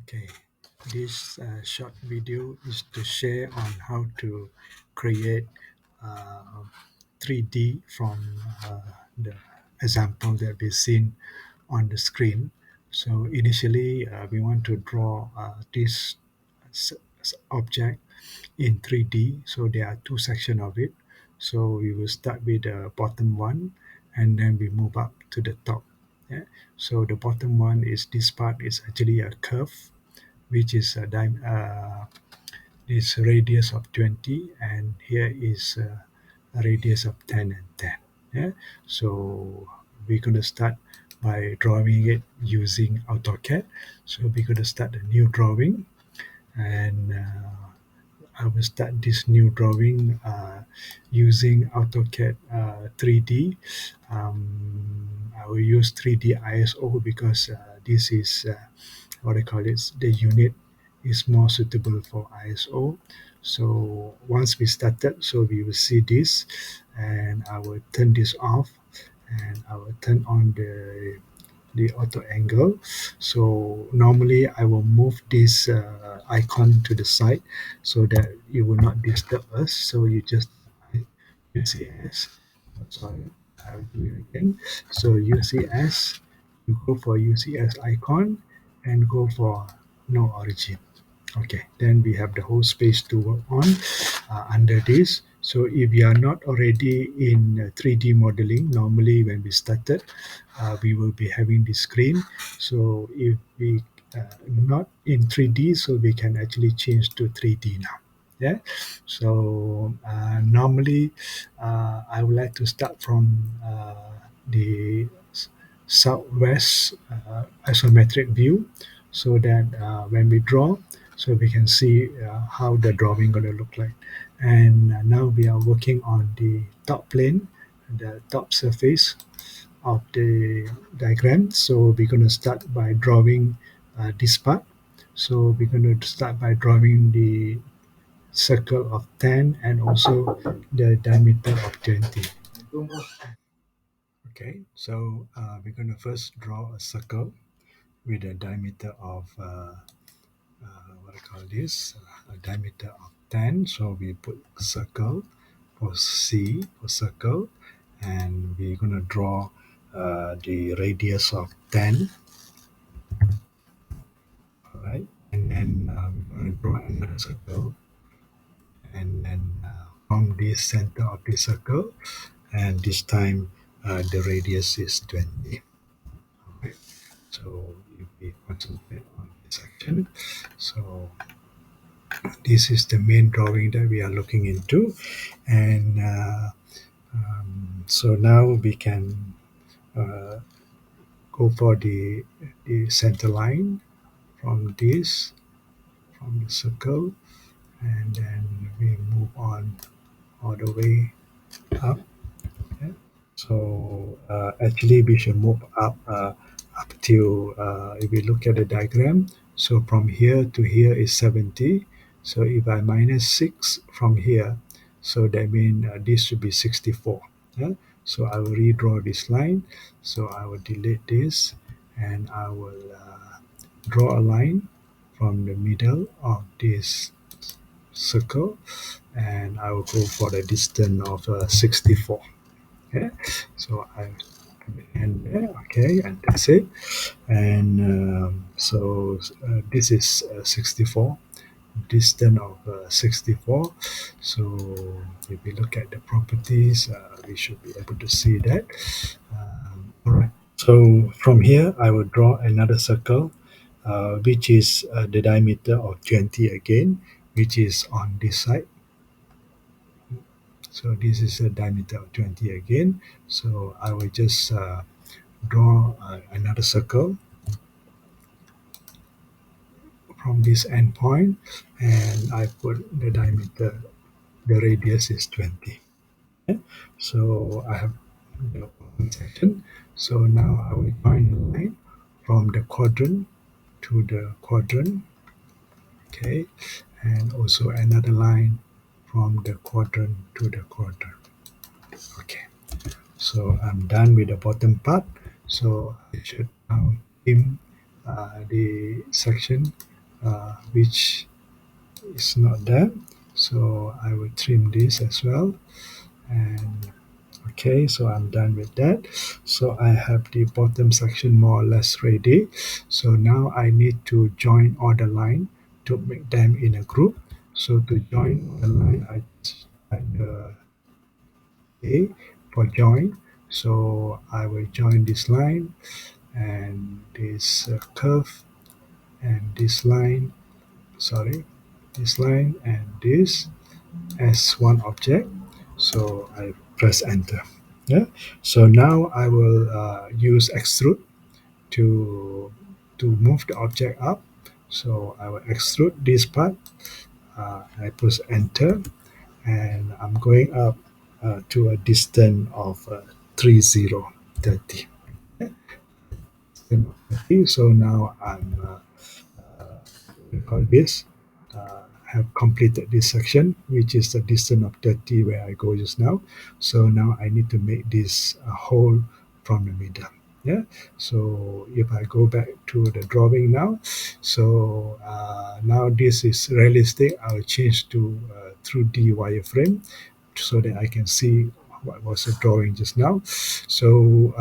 Okay, this short video is to share on how to create uh, 3D from the example that we've seen on the screen. So initially, we want to draw this object in 3D. So there are two sections of it. So we will start with the bottom one, and then we move up to the top. Yeah. So the bottom one is this part is actually a curve which is this radius of 20, and here is a radius of 10 and 10. Yeah? So we're going to start by drawing it using AutoCAD. So we're going to start a new drawing, and I will start this new drawing using AutoCAD 3D. I will use 3D ISO because this is what I call it, the unit is more suitable for ISO. So once we started, so we will see this, and I will turn this off, and I will turn on the auto angle. So normally I will move this icon to the side so that it will not disturb us. So you just UCS. Sorry, I will do it again. So UCS, you go for UCS icon and go for no origin. Okay, then we have the whole space to work on under this. So if you are not already in 3D modeling, normally when we started, we will be having this screen. So if we not in 3D, so we can actually change to 3D now. Yeah. So normally, I would like to start from the southwest isometric view, so that when we draw, so we can see how the drawing going to look like. And now we are working on the top plane, the top surface of the diagram. So we're going to start by drawing this part. So we're going to start by drawing the circle of 10 and also the diameter of 20. Okay, so we're going to first draw a circle with a diameter of what I call this, a diameter of 10. So we put circle for C for circle, and we're going to draw the radius of 10. All right, and then we're going to draw another circle, and then from the center of the circle, and this time the radius is 20. Okay. So if we concentrate on this section, so this is the main drawing that we are looking into, and so now we can uh, go for the center line from this, from the circle, and then we move on all the way up. Yeah. So actually we should move up till if we look at the diagram, so from here to here is 70. So if I minus 6 from here, so that means this should be 64. Yeah? So I will redraw this line. So I will delete this, and I will draw a line from the middle of this circle, and I will go for the distance of 64. Okay, so I and there, okay, and that's it. And so this is 64, distance of 64. So if we look at the properties, we should be able to see that. All right. So from here, I will draw another circle, which is the diameter of 20 again, which is on this side. So this is a diameter of 20 again. So I will just draw another circle from this endpoint, and I put the diameter, the radius is 20. Okay? So I have the section. So now I will join the line from the quadrant to the quadrant. Okay, and also another line from the quadrant to the quadrant. Okay, so I'm done with the bottom part. So I should now trim the section which is not there. So I will trim this as well. And okay, so I'm done with that. So I have the bottom section more or less ready. So now I need to join all the line to make them in a group. So to join all the line, I type the A for join. So I will join this line and this curve and this line, sorry, this line and this as one object. So I press enter. Yeah. So now I will use extrude to move the object up. So I will extrude this part. I press enter, and I'm going up to a distance of 30. So now I'm call this have completed this section, which is the distance of 30 where I go just now. So now I need to make this hole from the middle. Yeah. So if I go back to the drawing now, so now this is realistic. I'll change to 2D wireframe so that I can see what was the drawing just now. So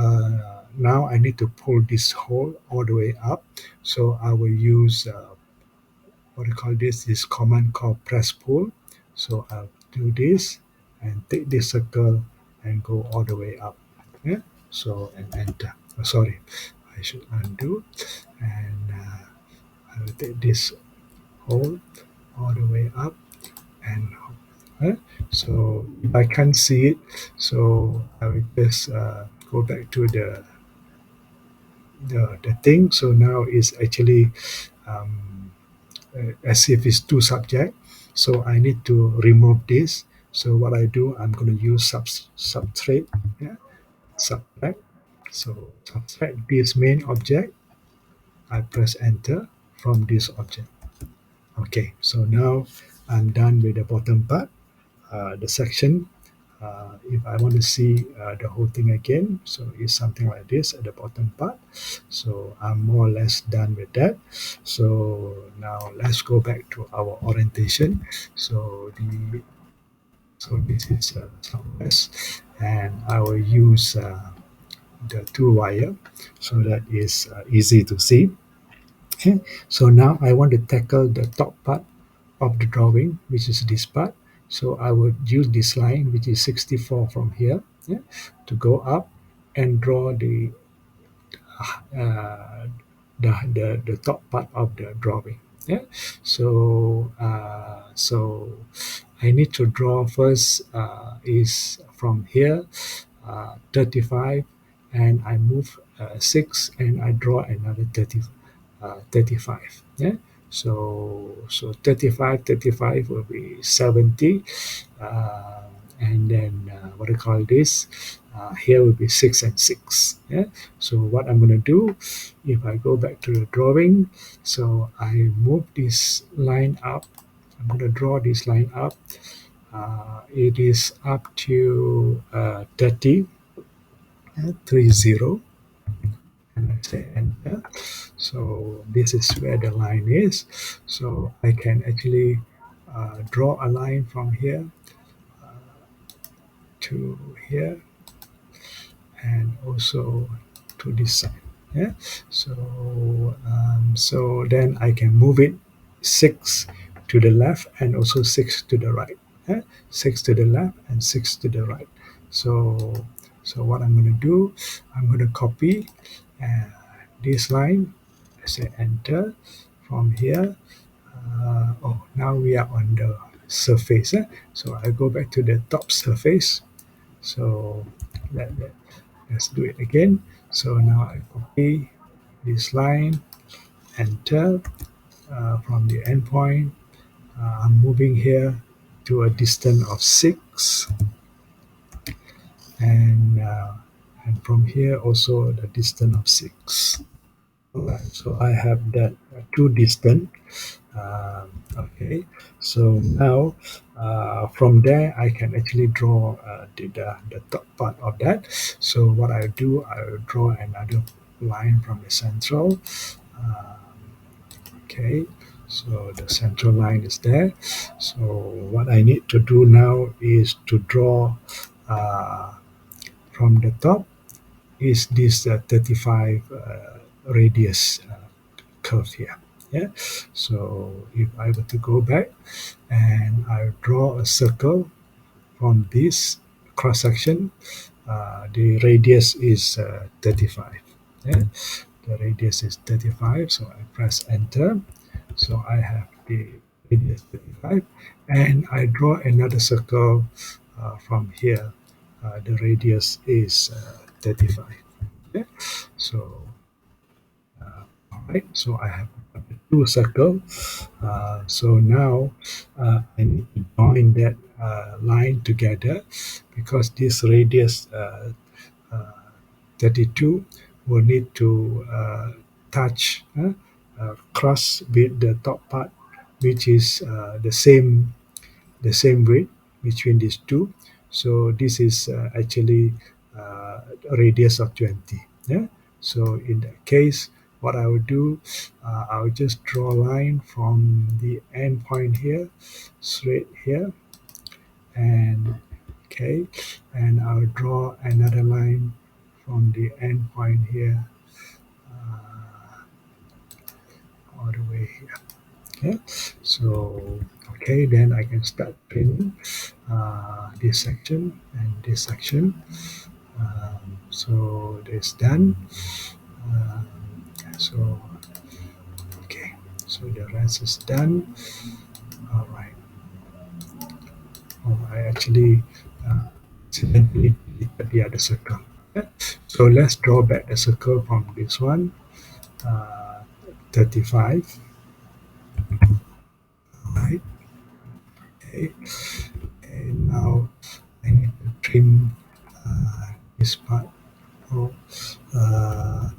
now I need to pull this hole all the way up. So I will use what you call this command called press pull. So I'll do this and take this circle and go all the way up. Yeah. So and enter. Oh, sorry, I should undo, and I will take this hole all the way up and so if I can't see it, so I will just go back to the thing. So now it's actually um, as if it's two subject. So I need to remove this. So what I do, I'm going to use subtract, yeah, subtract. So subtract this main object. I press enter from this object. Okay, so now I'm done with the bottom part, the section. If I want to see the whole thing again, so it's something like this at the bottom part. So I'm more or less done with that. So now let's go back to our orientation. So this is southwest, and I will use the two wire so that is easy to see. Okay, so now I want to tackle the top part of the drawing, which is this part. So I would use this line, which is 64 from here, yeah, to go up and draw uh, the top part of the drawing. Yeah. So I need to draw first is from here 35, and I move 6 and I draw another 35. Yeah. So 35 will be 70, and then what do you call this? Here will be 6 and 6. Yeah. So what I'm going to do, if I go back to the drawing, so I move this line up. I'm going to draw this line up. It is up to 30, 30, and I say enter. So this is where the line is. So I can actually draw a line from here to here, and also to this side. Yeah. So then I can move it 6 to the left and also 6 to the right. Yeah. 6 to the left and 6 to the right. So what I'm going to do, I'm going to copy uh, this line. I say enter from here. Now we are on the surface. So I go back to the top surface. So let's do it again. So now I copy this line, enter from the endpoint. I'm moving here to a distance of 6, and from here also the distance of 6. Alright, so I have that two distance. Okay, so now from there I can actually draw the top part of that. So what I do, I will draw another line from the central. Okay, So the central line is there. So what I need to do now is to draw uh, from the top is this 35 radius curve here. Yeah. So if I were to go back and I draw a circle from this cross section, the radius is 35. Yeah. The radius is 35. So I press enter. So I have the radius 35, and I draw another circle from here. The radius is 35. Okay. So all right, so I have two circles. So now I need to join that line together because this radius uh, 32 will need to touch, cross with the top part, which is the same weight between these two. So this is actually a radius of 20. Yeah. So in that case, what I would do, I would just draw a line from the end point here, straight here, and okay, and I will draw another line from the end point here all the way here. Okay, so okay, then I can start trimming this section and this section. So it's done. Um, so okay, so the rest is done. All right. Oh, I actually accidentally deleted the other circle. Yeah. So let's draw back the circle from this one. Uh, 35. Right. Okay. And now I need to trim this part. Oh, uh,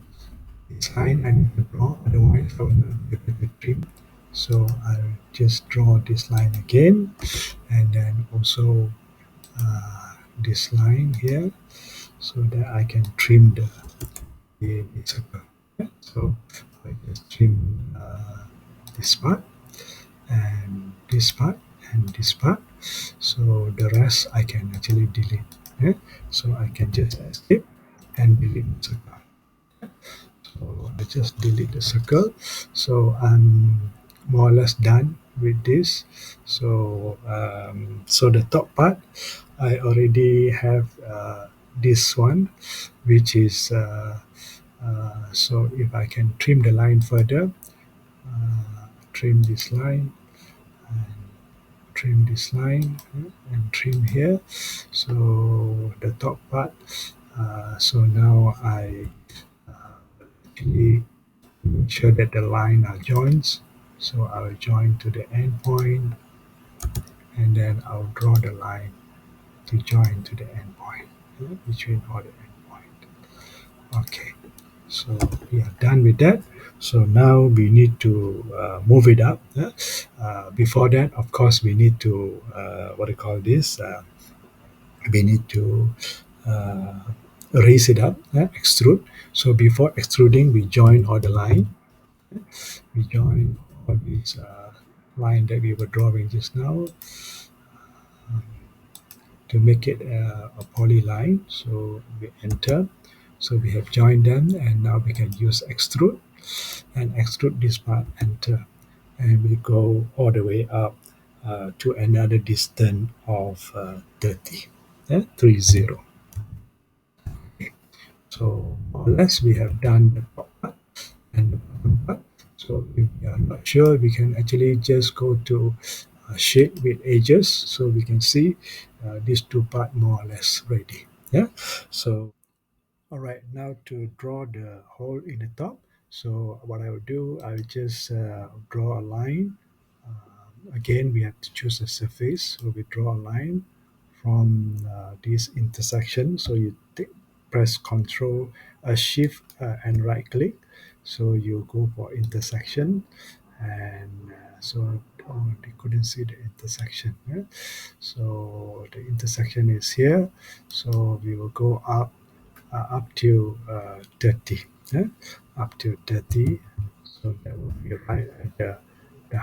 this line I need to draw, otherwise I will not be able to trim. So I'll just draw this line again, and then also this line here, so that I can trim the circle. Yeah. So I just trim this part and this part and this part. So the rest I can actually delete. Yeah. So I can just escape and delete the circle. So I just delete the circle. So I'm more or less done with this. So the top part I already have this one, which is so if I can trim the line further, trim this line and trim this line, and trim here. So the top part. So now I actually make sure that the line are joins. So I will join to the end point, and then I'll draw the line to join to the end point, between all the end point. Okay, so we are done with that. So now we need to move it up. Before that, of course, we need to what do you call this? We need to uh, raise it up, extrude. So before extruding, we join all the line. We join all these line that we were drawing just now to make it a polyline. So we enter. So we have joined them, and now we can use extrude and extrude this part, enter, and we go all the way up to another distance of 30. Yeah, 30. Okay. So more or less we have done the top part and the bottom part. So if we are not sure, we can actually just go to shape with edges, so we can see these two part more or less ready. Yeah. So all right, now to draw the hole in the top. So what I will do, I will just draw a line. Again, we have to choose a surface. So we draw a line from this intersection. So you press Control, Shift, and right click. So you go for intersection, and so they couldn't see the intersection. Yeah? So the intersection is here. So we will go up to 30. Yeah? Up to 30. So that will be right at the the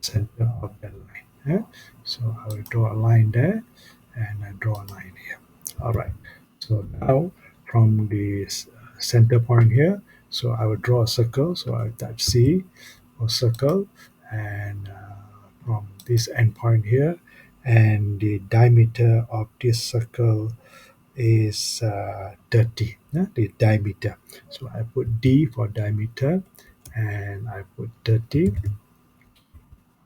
center of the line. Yeah? So I will draw a line there, and I draw a line here. All right. So now from the center point here, so I will draw a circle. So I type C or circle, and from this end point here, and the diameter of this circle is 30. Yeah? The diameter. So I put D for diameter, and I put 30.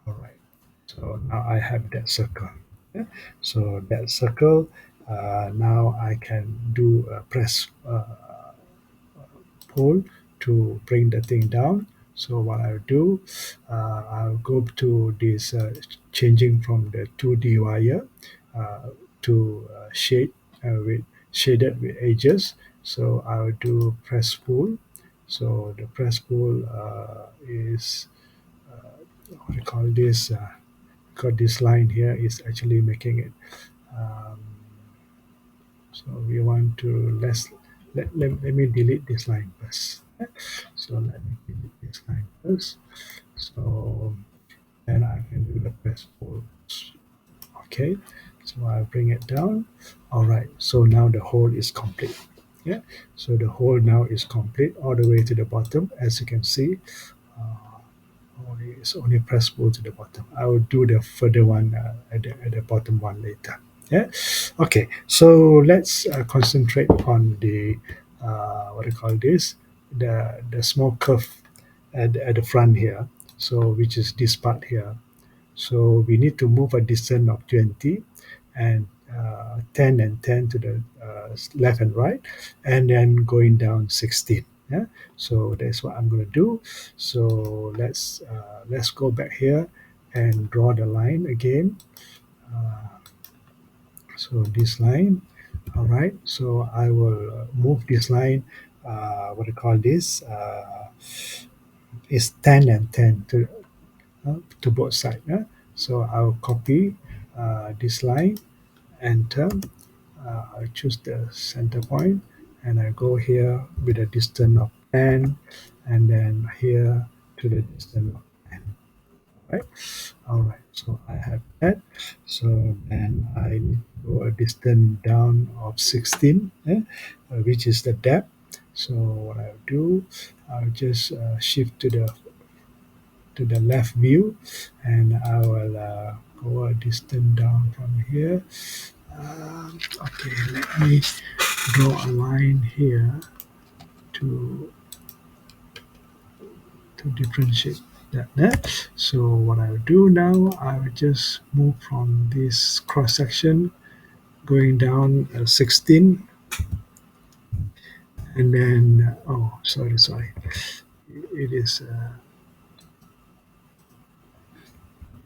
All right. So now I have that circle. Yeah? So that circle, now I can do a press pull to bring the thing down. So what I'll do, I'll go to this changing from the 2D wire to with shaded with edges. So I'll do press pull. So the press pull is what we call this. Got this line here is actually making it. Um, so we want to let me delete this line first. So let me delete this line first. So then I can do the press pull. Okay. So I bring it down. All right. So now the hole is complete. Yeah. So the hole now is complete all the way to the bottom. As you can see, uh, it's only press pull to the bottom. I will do the further one at the bottom one later. Yeah. Okay. So let's concentrate on the what do you call this? The small curve at the front here. So which is this part here. So we need to move a distance of 20 and 10 and 10 to the left and right, and then going down 16. Yeah. So that's what I'm going to do. So let's go back here and draw the line again. Uh, so this line, all right. So I will move this line. What do you call this? Is 10 and 10 to both sides. So I'll copy this line, enter. I choose the center point, and I go here with a distance of 10, and then here to the distance of 10. Right? All right. So I have that. So then I go a distance down of 16, which is the depth. So what I'll do, I'll just shift to the left view, and I will go a distance down from here. Okay, let me draw a line here to differentiate that. So what I will do now, I will just move from this cross section going down 16, and then oh sorry, it is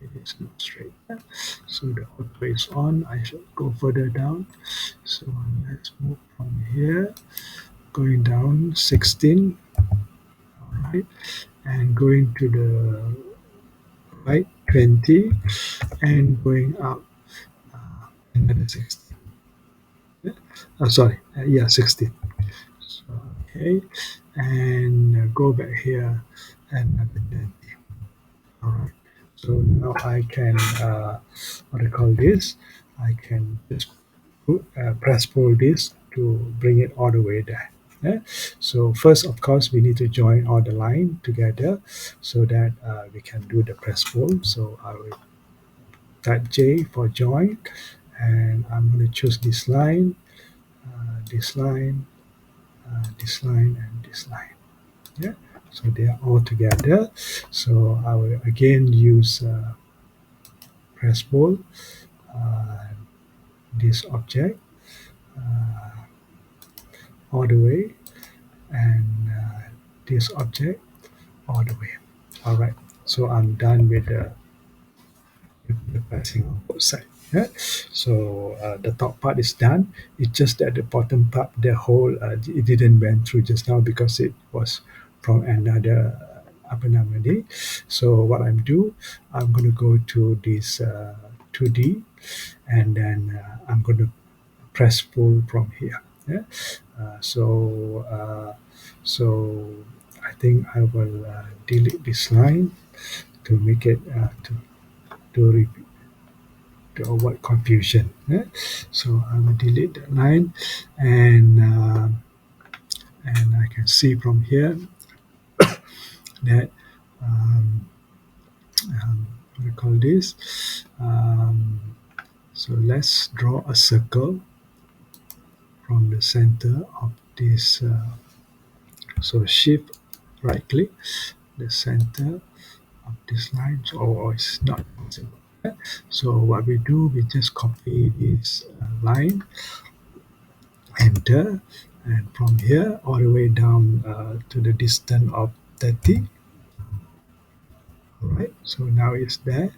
it is not straight. So the auto is on. I should go further down. So let's move from here, going down 16, all right, and going to the right 20, and going up another 16. Yeah? Sorry, yeah, 16. So, okay, and go back here and another 20. All right. So now I can what do you call this? I can just press pull this to bring it all the way there. Yeah? So first, of course, we need to join all the line together so that we can do the press pull. So I will type J for join, and I'm going to choose this line, this line, this line, and this line. Yeah. So they are all together. So I will again use press pull uh, this object uh, all the way, and this object all the way. All right. So I'm done with the pressing on both sides. Yeah. So the top part is done. It's just that the bottom part, the hole, it didn't went through just now because it was from another apa nama ni. So what I'm going to go to this 2D, and then I'm going to press pull from here. Yeah. Uh, so uh, so I think I will delete this line, to make it to, re- to avoid confusion. Yeah? So I will delete that line, and and I can see from here that um, what do you call this? Um, so let's draw a circle from the center of this. So shift right click the center of this line. So it's not possible. So what we do, we just copy this line, enter, and from here all the way down to the distance of 30. All right. So now it's there,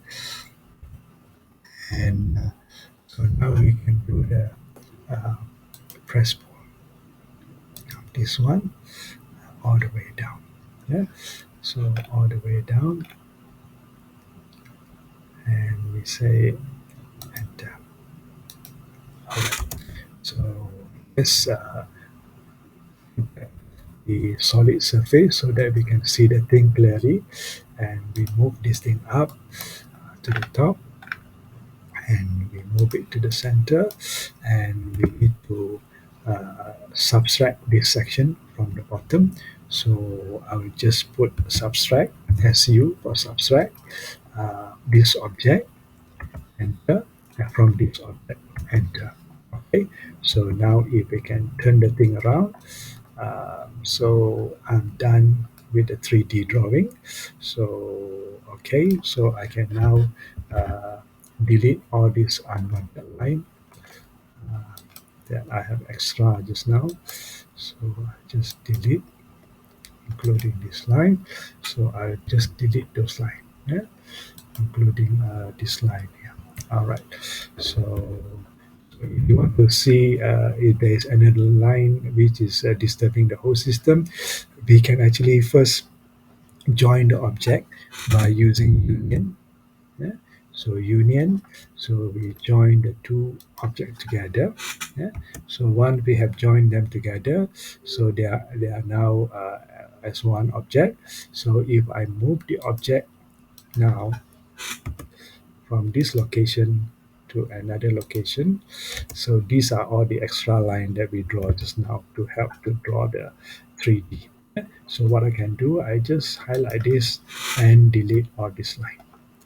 and so now we can do the uh, press pull of this one all the way down. Yeah. So all the way down, and we say enter. All right. So this the solid surface so that we can see the thing clearly, and we move this thing up to the top, and we move it to the center, and we need to subtract this section from the bottom. So I will just put subtract, SU for subtract, this object, enter, and from this object, enter. Okay, so now if we can turn the thing around, so I'm done with the 3D drawing. So okay, so I can now uh, delete all this unwanted line that I have extra just now. So I just delete, including this line. So I just delete those lines, yeah, including this line here. All right. So if you want to see if there is another line which is disturbing the whole system, we can actually first join the object by using union. Yeah? So union, so we join the two objects together. Yeah? So once we have joined them together, so they are now as one object. So if I move the object now from this location to another location, so these are all the extra line that we draw just now to help to draw the 3D. So what I can do, I just highlight this and delete all this line.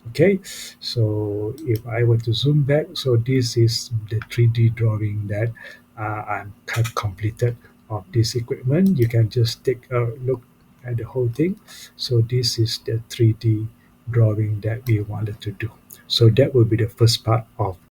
Okay, so if I were to zoom back, so this is the 3D drawing that I'm have completed of this equipment. You can just take a look at the whole thing. So this is the 3D drawing that we wanted to do. So that will be the first part of